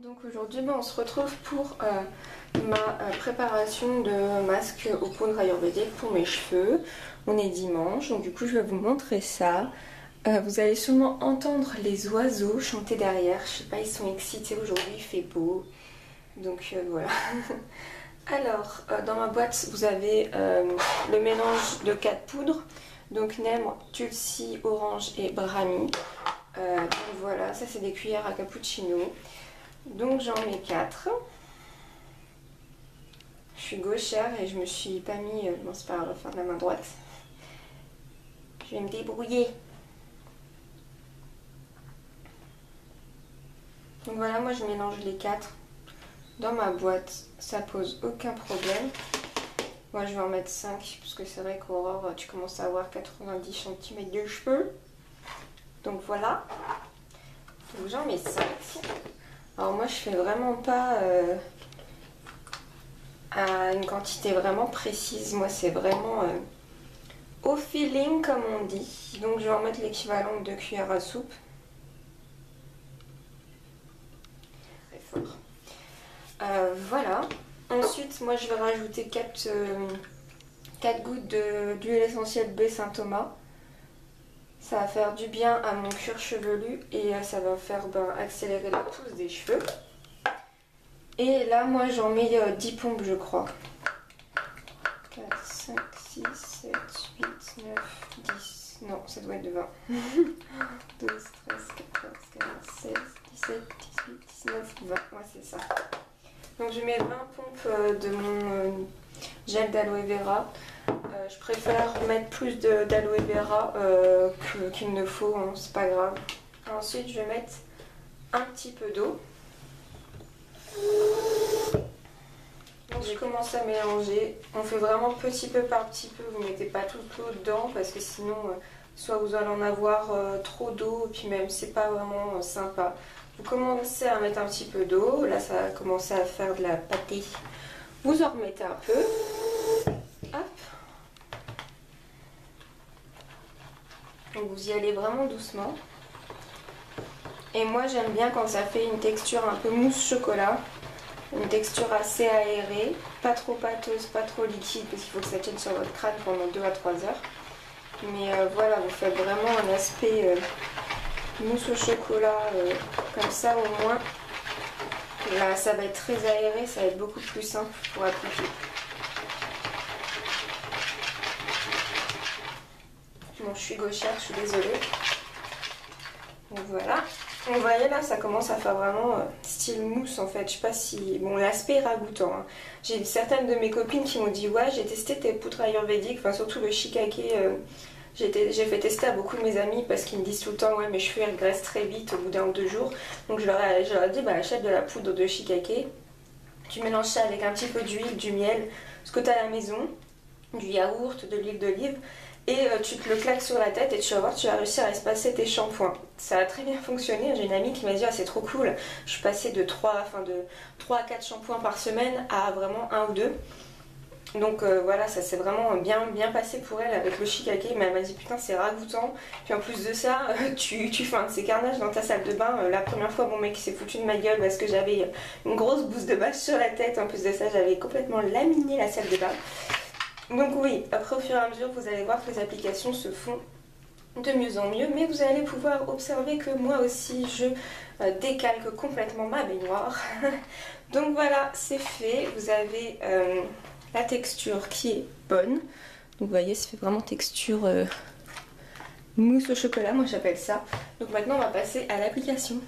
Donc aujourd'hui on se retrouve pour ma préparation de masque aux poudres ayurvédiques pour mes cheveux. On est dimanche, donc du coup je vais vous montrer ça. Vous allez sûrement entendre les oiseaux chanter derrière. Je sais pas, ils sont excités aujourd'hui, il fait beau. Donc voilà. Alors dans ma boîte vous avez le mélange de 4 poudres. Donc neem, tulsi, orange et brahmi. Donc voilà, ça c'est des cuillères à cappuccino. Donc j'en mets 4. Je suis gauchère et je me suis pas mis... bon c'est pas grave, on va faire de la main droite. Je vais me débrouiller. Donc voilà, moi je mélange les 4 dans ma boîte. Ça pose aucun problème. Moi je vais en mettre 5 parce que c'est vrai qu'Aurore, tu commences à avoir 90 cm de cheveux. Donc voilà. Donc j'en mets 5. Alors moi je fais vraiment pas à une quantité vraiment précise. Moi c'est vraiment au feeling comme on dit. Donc je vais en mettre l'équivalent de 2 cuillères à soupe. Très fort. Voilà. Ensuite moi je vais rajouter 4 gouttes d'huile essentielle baie Saint-Thomas. Ça va faire du bien à mon cuir chevelu et ça va faire accélérer la pousse des cheveux. Et là, moi, j'en mets 10 pompes, je crois. 4, 5, 6, 7, 8, 9, 10. Non, ça doit être de 20. 12, 13, 14, 15, 16, 17, 18, 19, 20. Ouais, c'est ça. Donc, je mets 20 pompes de mon gel d'aloe vera. Je préfère mettre plus d'aloe vera qu'il ne faut, hein, c'est pas grave. Ensuite, je vais mettre un petit peu d'eau. Donc je commence à mélanger. On fait vraiment petit peu par petit peu. Vous mettez pas toute l'eau dedans parce que sinon, soit vous allez en avoir trop d'eau, et puis même c'est pas vraiment sympa. Vous commencez à mettre un petit peu d'eau. Là, ça a commencé à faire de la pâtée. Vous en remettez un peu. Hop. Donc vous y allez vraiment doucement. Et moi j'aime bien quand ça fait une texture un peu mousse chocolat. Une texture assez aérée, pas trop pâteuse, pas trop liquide parce qu'il faut que ça tienne sur votre crâne pendant 2 à 3 heures. Mais voilà, vous faites vraiment un aspect mousse au chocolat comme ça au moins. Là ça va être très aéré, ça va être beaucoup plus simple pour appliquer. Bon, je suis gauchère, je suis désolée. Donc voilà. Vous voyez là, ça commence à faire vraiment style mousse en fait. Je sais pas si... Bon, l'aspect est ragoûtant. Hein. J'ai certaines de mes copines qui m'ont dit ouais, j'ai testé tes poudres ayurvédiques, enfin surtout le shikake. J'ai fait tester à beaucoup de mes amis parce qu'ils me disent tout le temps ouais, mes cheveux régressent très vite au bout d'1 ou 2 jours. Donc je leur ai dit bah achète de la poudre de shikake. Tu mélanges ça avec un petit peu d'huile, du miel, ce que tu as à la maison, du yaourt, de l'huile d'olive. Et tu te le claques sur la tête et tu vas voir, tu vas réussir à espacer tes shampoings. Ça a très bien fonctionné. J'ai une amie qui m'a dit ah, c'est trop cool. Je suis passée de 3 à 4 shampoings par semaine à vraiment 1 ou 2. Donc voilà, ça s'est vraiment bien passé pour elle avec le shikake. Mais elle m'a dit putain c'est ragoûtant. Puis en plus de ça, tu fais un de ces carnages dans ta salle de bain. La première fois mon mec s'est foutu de ma gueule parce que j'avais une grosse bouse de bâche sur la tête. En plus de ça, j'avais complètement laminé la salle de bain. Donc oui, après au fur et à mesure vous allez voir que les applications se font de mieux en mieux, mais vous allez pouvoir observer que moi aussi je décalque complètement ma baignoire. Donc voilà, c'est fait, vous avez la texture qui est bonne. Donc vous voyez, ça fait vraiment texture mousse au chocolat, moi j'appelle ça. Donc maintenant on va passer à l'application.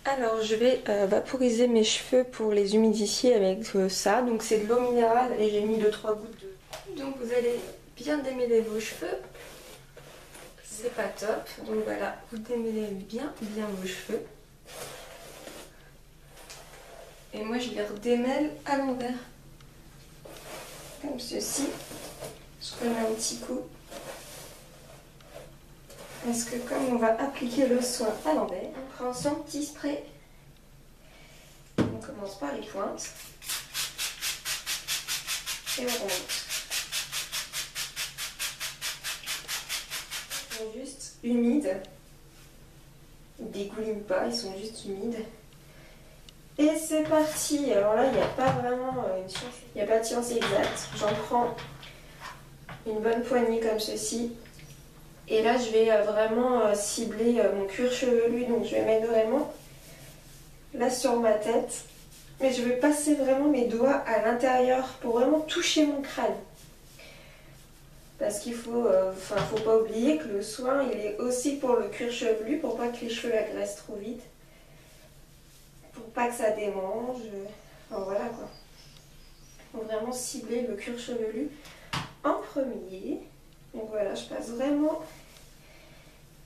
Alors je vais vaporiser mes cheveux pour les humidifier avec ça. Donc c'est de l'eau minérale et j'ai mis 2-3 gouttes de... Donc vous allez bien démêler vos cheveux. C'est pas top. Donc voilà, vous démêlez bien vos cheveux. Et moi je les redémêle à l'envers. Comme ceci. Je remets un petit coup. Parce que comme on va appliquer le soin à l'envers, on prend son petit spray. On commence par les pointes. Et on remonte. Juste humide. Ils dégoulinent pas, ils sont juste humides. Et c'est parti. Alors là, il n'y a pas vraiment une science, il n'y a pas de science exacte. J'en prends une bonne poignée comme ceci. Et là, je vais vraiment cibler mon cuir chevelu. Donc je vais mettre vraiment là sur ma tête. Mais je vais passer vraiment mes doigts à l'intérieur pour vraiment toucher mon crâne. Parce qu'il faut, faut pas oublier que le soin, il est aussi pour le cuir chevelu, pour pas que les cheveux agressent trop vite. Pour pas que ça démange. Enfin voilà quoi. Il faut vraiment cibler le cuir chevelu en premier. Donc voilà, je passe vraiment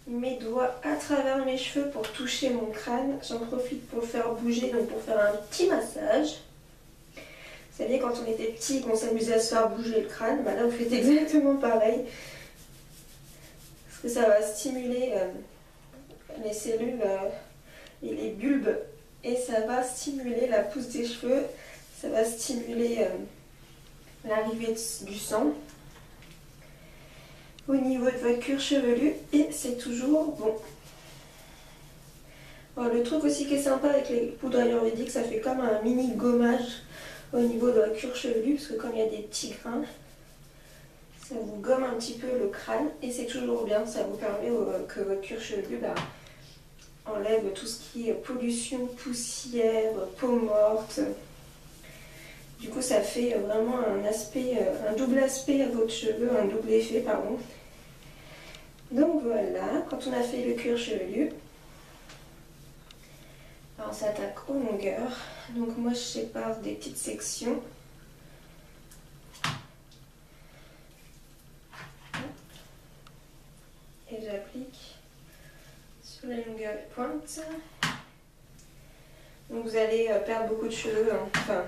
mes doigts à travers mes cheveux pour toucher mon crâne. J'en profite pour le faire bouger, donc pour faire un petit massage. Vous savez, quand on était petit, qu'on s'amusait à se faire bouger le crâne, bah là vous faites exactement pareil. Parce que ça va stimuler les cellules et les bulbes. Et ça va stimuler la pousse des cheveux. Ça va stimuler l'arrivée du sang au niveau de votre cuir chevelu. Et c'est toujours bon. Alors, le truc aussi qui est sympa avec les poudres ayurvédiques, ça fait comme un mini gommage au niveau de votre cuir chevelu, parce que comme il y a des petits grains, ça vous gomme un petit peu le crâne et c'est toujours bien, ça vous permet que votre cuir chevelu enlève tout ce qui est pollution, poussière, peau morte. Du coup ça fait vraiment un double aspect à votre cheveu, un double effet pardon. Donc voilà, quand on a fait le cuir chevelu, alors on s'attaque aux longueurs. Donc moi je sépare des petites sections. Et j'applique sur les longueurs et pointes. Donc vous allez perdre beaucoup de cheveux. Hein. Enfin,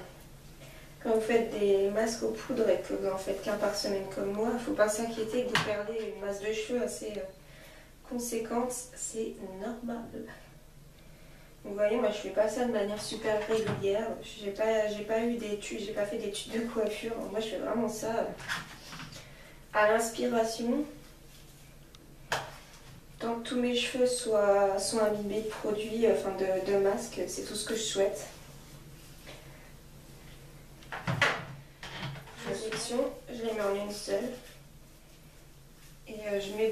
quand vous faites des masques aux poudres et que vous en faites qu'un par semaine comme moi, il ne faut pas s'inquiéter que vous perdez une masse de cheveux assez conséquente. C'est normal. Vous voyez, moi je fais pas ça de manière super régulière. J'ai pas eu d'études, j'ai pas fait d'études de coiffure. Moi je fais vraiment ça à l'inspiration. Tant que tous mes cheveux sont imbibés de produits, enfin de masques, c'est tout ce que je souhaite. Je les mets en une seule. Et je mets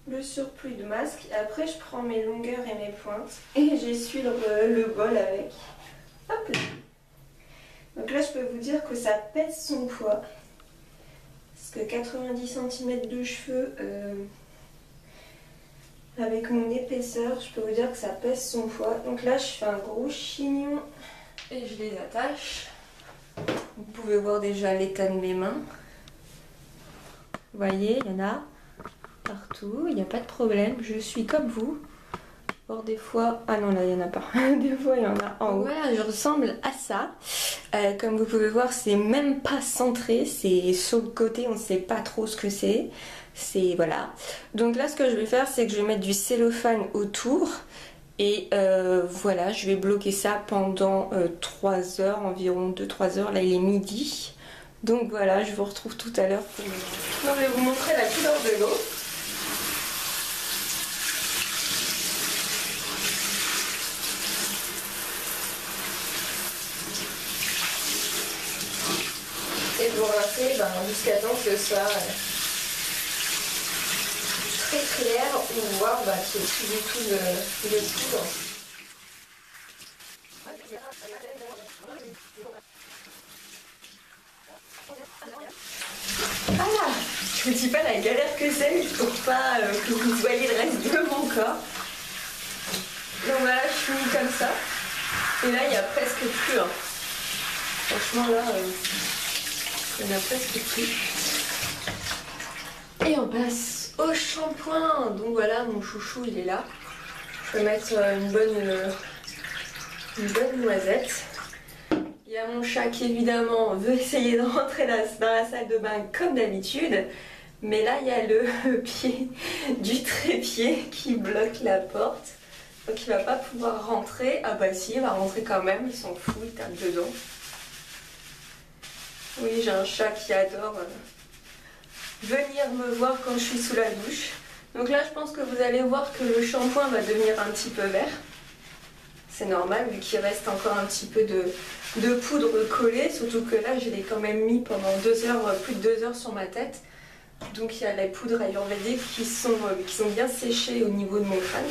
le surplus de masque. Et après je prends mes longueurs et mes pointes et j'essuie le bol avec. Hop là. Donc là je peux vous dire que ça pèse son poids. Parce que 90 cm de cheveux avec mon épaisseur, je peux vous dire que ça pèse son poids. Donc là je fais un gros chignon et je les attache. Vous pouvez voir déjà l'état de mes mains. Vous voyez, il y en a partout, il n'y a pas de problème, je suis comme vous. Or des fois, ah non là il n'y en a pas, des fois il y en a en haut. Voilà, je ressemble à ça. Comme vous pouvez voir, c'est même pas centré, c'est sur le côté, on ne sait pas trop ce que c'est. C'est voilà. Donc là ce que je vais faire, c'est que je vais mettre du cellophane autour. Et voilà, je vais bloquer ça pendant 3 heures, environ 2-3 heures. Là il est midi. Donc voilà, je vous retrouve tout à l'heure pour... Je vais vous montrer la couleur de l'eau. Et vous rincez jusqu'à temps que ce soit très clair ou voir qu'il n'y ait plus du tout de poudre. Ah, je vous dis pas la galère que c'est pour pas que vous voyez le reste de mon corps. Donc voilà, je finis comme ça. Et là, il n'y a presque plus. Hein. Franchement, là, il n'y en a presque plus. Et on passe au shampoing. Donc voilà, mon chouchou, il est là. Je vais mettre une bonne noisette. Il y a mon chat qui évidemment veut essayer de rentrer dans la salle de bain comme d'habitude. Mais là, il y a le pied du trépied qui bloque la porte. Donc il va pas pouvoir rentrer. Ah bah si, il va rentrer quand même, il s'en fout, il tape dedans. Oui, j'ai un chat qui adore venir me voir quand je suis sous la douche. Donc là je pense que vous allez voir que le shampoing va devenir un petit peu vert. C'est normal vu qu'il reste encore un petit peu de poudre collée, surtout que là je l'ai quand même mis pendant 2 heures, plus de 2 heures sur ma tête. Donc il y a la poudre ayurvédique qui sont bien séchées au niveau de mon crâne.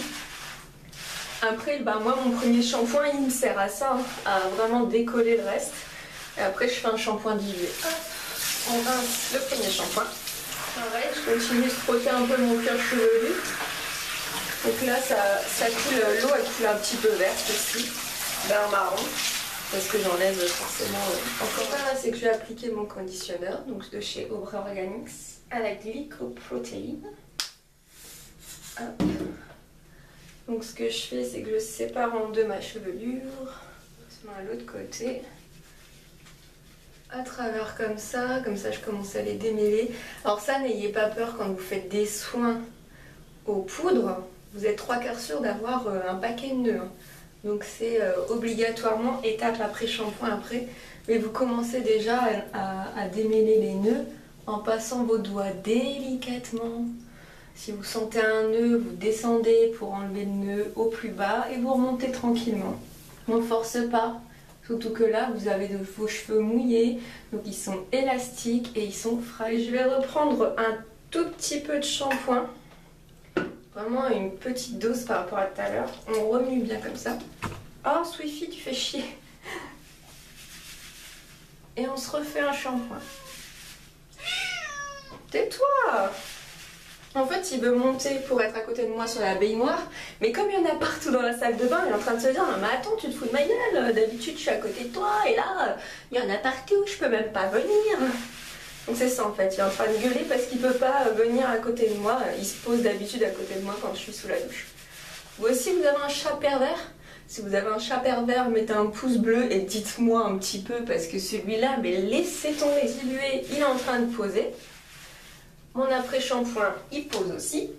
Après moi mon premier shampoing il me sert à ça, hein, à vraiment décoller le reste. Et après je fais un shampoing dilué. On rince le premier shampoing. Pareil, je continue de frotter un peu mon cuir chevelu. Donc là, ça coule, l'eau elle coule un petit peu verte aussi, vert marron, parce que j'enlève forcément encore. Là, c'est que je vais appliquer mon conditionneur, donc de chez Obra Organics, à la glycoprotéine. Hop. Donc ce que je fais, c'est que je sépare en deux ma chevelure, je mets à l'autre côté. À travers comme ça je commence à les démêler. Alors ça, n'ayez pas peur quand vous faites des soins aux poudres, vous êtes 3/4 sûr d'avoir un paquet de nœuds. Donc c'est obligatoirement étape après shampoing après. Mais vous commencez déjà à démêler les nœuds en passant vos doigts délicatement. Si vous sentez un nœud, vous descendez pour enlever le nœud au plus bas et vous remontez tranquillement. On ne force pas. Surtout que là, vous avez vos cheveux mouillés, donc ils sont élastiques et ils sont fragiles. Je vais reprendre un tout petit peu de shampoing, vraiment une petite dose par rapport à tout à l'heure. On remue bien comme ça. Oh, Swiffy, tu fais chier. Et on se refait un shampoing. Tais-toi! En fait, il veut monter pour être à côté de moi sur la baignoire, mais comme il y en a partout dans la salle de bain, il est en train de se dire « Mais attends, tu te fous de ma gueule, d'habitude je suis à côté de toi, et là, il y en a partout, je peux même pas venir !» Donc c'est ça en fait, il est en train de gueuler parce qu'il peut pas venir à côté de moi, il se pose d'habitude à côté de moi quand je suis sous la douche. Vous aussi, vous avez un chat pervers? Si vous avez un chat pervers, mettez un pouce bleu et dites-moi un petit peu, parce que celui-là, mais laissez tomber, diluer, il est en train de poser. Mon après-shampoing, il pose aussi.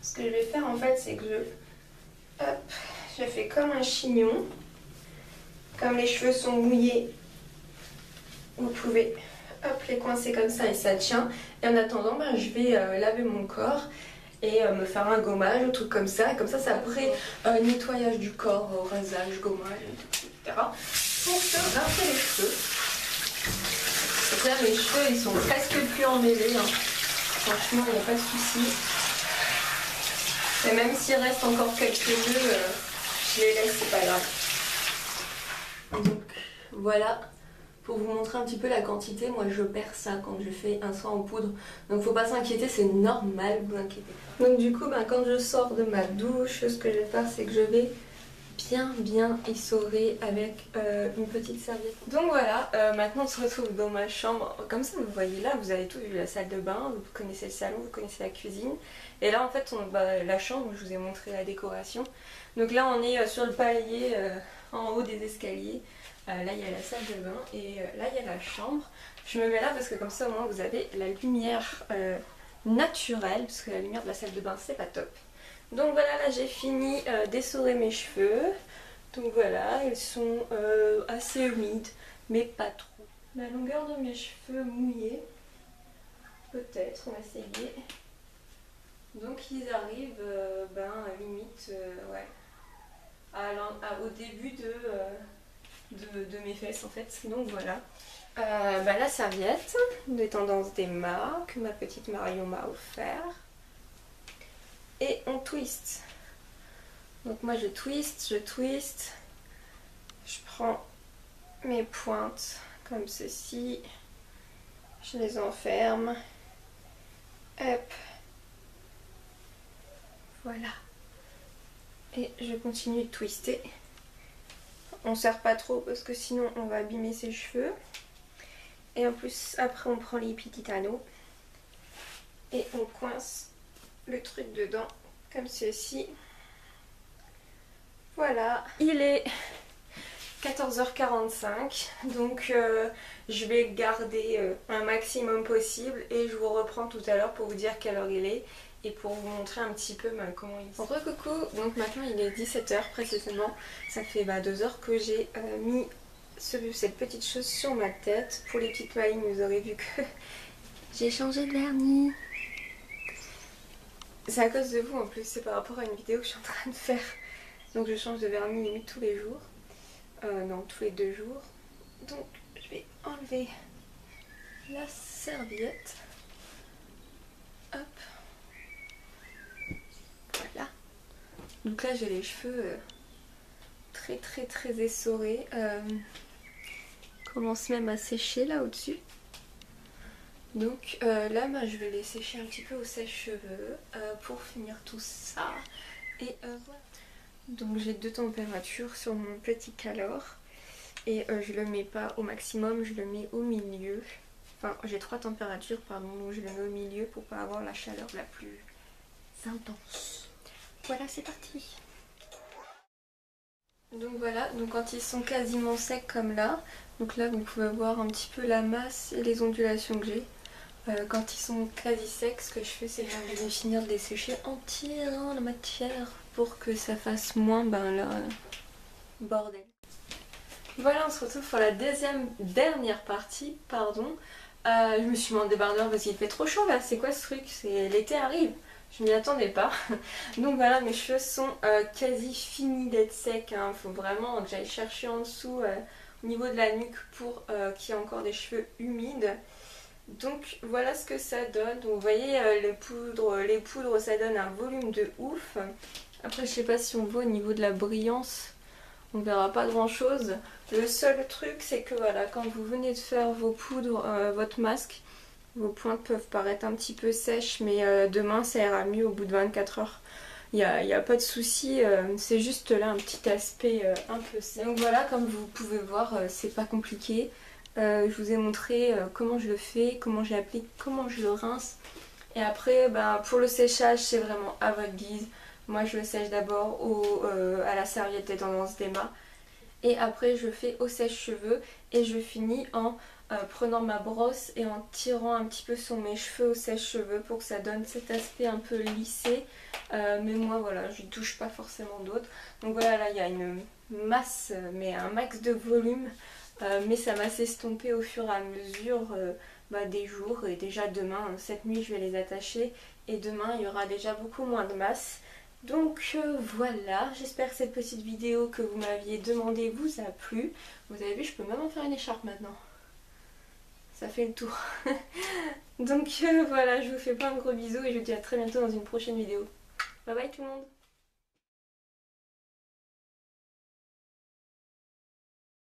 Ce que je vais faire en fait, c'est que je fais comme un chignon. Comme les cheveux sont mouillés, vous pouvez les coincer comme ça et ça tient. Et en attendant, je vais laver mon corps et me faire un gommage, un truc comme ça. Et comme ça, après nettoyage du corps, rasage, gommage, etc. Pour se rincer les cheveux. Donc là, mes cheveux, ils sont presque plus emmêlés. Hein. Franchement, il n'y a pas de souci. Et même s'il reste encore quelques nœuds, je les laisse, c'est pas grave. Donc voilà, pour vous montrer un petit peu la quantité, moi je perds ça quand je fais un soin en poudre. Donc faut pas s'inquiéter, c'est normal, vous inquiétez pas. Donc du coup, quand je sors de ma douche, ce que je vais faire, c'est que je vais bien essorer avec une petite serviette. Donc voilà, maintenant on se retrouve dans ma chambre. Comme ça vous voyez là, vous avez tout vu, la salle de bain, vous connaissez le salon, vous connaissez la cuisine. Et là en fait, la chambre, je vous ai montré la décoration. Donc là on est sur le palier en haut des escaliers. Là il y a la salle de bain et là il y a la chambre. Je me mets là parce que comme ça au moins vous avez la lumière naturelle, parce que la lumière de la salle de bain c'est pas top. Donc voilà, là j'ai fini d'essorer mes cheveux. Donc voilà, ils sont assez humides, mais pas trop. La longueur de mes cheveux mouillés, peut-être, on va essayer. Donc ils arrivent limite ouais, au début de mes fesses en fait. Donc voilà. La serviette de Tendance d'Emma que ma petite Marion m'a offert. Et on twist. Donc moi je twist, je prends mes pointes comme ceci, je les enferme, hop, voilà, et je continue de twister. On serre pas trop parce que sinon on va abîmer ses cheveux. Et en plus après on prend les petits anneaux et on coince le truc dedans comme ceci. Voilà, il est 14h45, donc je vais garder un maximum possible et je vous reprends tout à l'heure pour vous dire quelle heure il est et pour vous montrer un petit peu comment il est. Coucou, donc maintenant il est 17h précisément, ça fait 2 heures que j'ai mis cette petite chose sur ma tête. Pour les petites mailles, vous aurez vu que j'ai changé de vernis. C'est à cause de vous en plus, c'est par rapport à une vidéo que je suis en train de faire. Donc je change de vernis limite tous les jours. Non, tous les 2 jours. Donc je vais enlever la serviette. Hop. Voilà. Donc là j'ai les cheveux très essorés. Commence même à sécher là au-dessus. Donc là moi, je vais les sécher un petit peu au sèche-cheveux pour finir tout ça. Et voilà. Donc j'ai 2 températures sur mon petit calor. Et je le mets pas au maximum, je le mets au milieu. Enfin j'ai 3 températures pardon, donc je le mets au milieu pour pas avoir la chaleur la plus intense. Voilà, c'est parti. Donc voilà, donc quand ils sont quasiment secs comme là, donc là vous pouvez voir un petit peu la masse et les ondulations que j'ai. Quand ils sont quasi secs, ce que je fais c'est que je vais finir de les sécher en tirant la matière pour que ça fasse moins bordel. Voilà, on se retrouve pour la dernière partie, pardon. Je me suis mis en débardeur parce qu'il fait trop chaud là, c'est quoi ce truc? C'est l'été arrive. Je m'y attendais pas. Donc voilà, mes cheveux sont quasi finis d'être secs. Hein. Faut vraiment que j'aille chercher en dessous au niveau de la nuque pour qu'il y ait encore des cheveux humides. Donc voilà ce que ça donne. Donc vous voyez les poudres ça donne un volume de ouf. Après je sais pas si on voit au niveau de la brillance. On verra pas grand chose. Le seul truc c'est que voilà, quand vous venez de faire vos poudres, votre masque, vos pointes peuvent paraître un petit peu sèches, mais demain ça ira mieux au bout de 24 heures. Il n'y a pas de souci, c'est juste là un petit aspect un peu sec. Donc voilà, comme vous pouvez voir, c'est pas compliqué. Je vous ai montré comment je le fais, comment je l'applique, comment je le rince. Et après, pour le séchage, c'est vraiment à votre guise. Moi je le sèche d'abord à la serviette des tendances d'Emma. Et après je fais au sèche-cheveux et je finis en prenant ma brosse et en tirant un petit peu sur mes cheveux au sèche-cheveux pour que ça donne cet aspect un peu lissé. Mais moi voilà, je ne touche pas forcément d'autres. Donc voilà, là il y a une masse, mais un max de volume. Mais ça va s'estomper au fur et à mesure des jours. Et déjà demain, cette nuit je vais les attacher. Et demain il y aura déjà beaucoup moins de masse. Donc voilà, j'espère que cette petite vidéo que vous m'aviez demandé vous a plu. Vous avez vu, je peux même en faire une écharpe maintenant. Ça fait le tour. Donc voilà, je vous fais plein de gros bisous et je vous dis à très bientôt dans une prochaine vidéo. Bye bye tout le monde.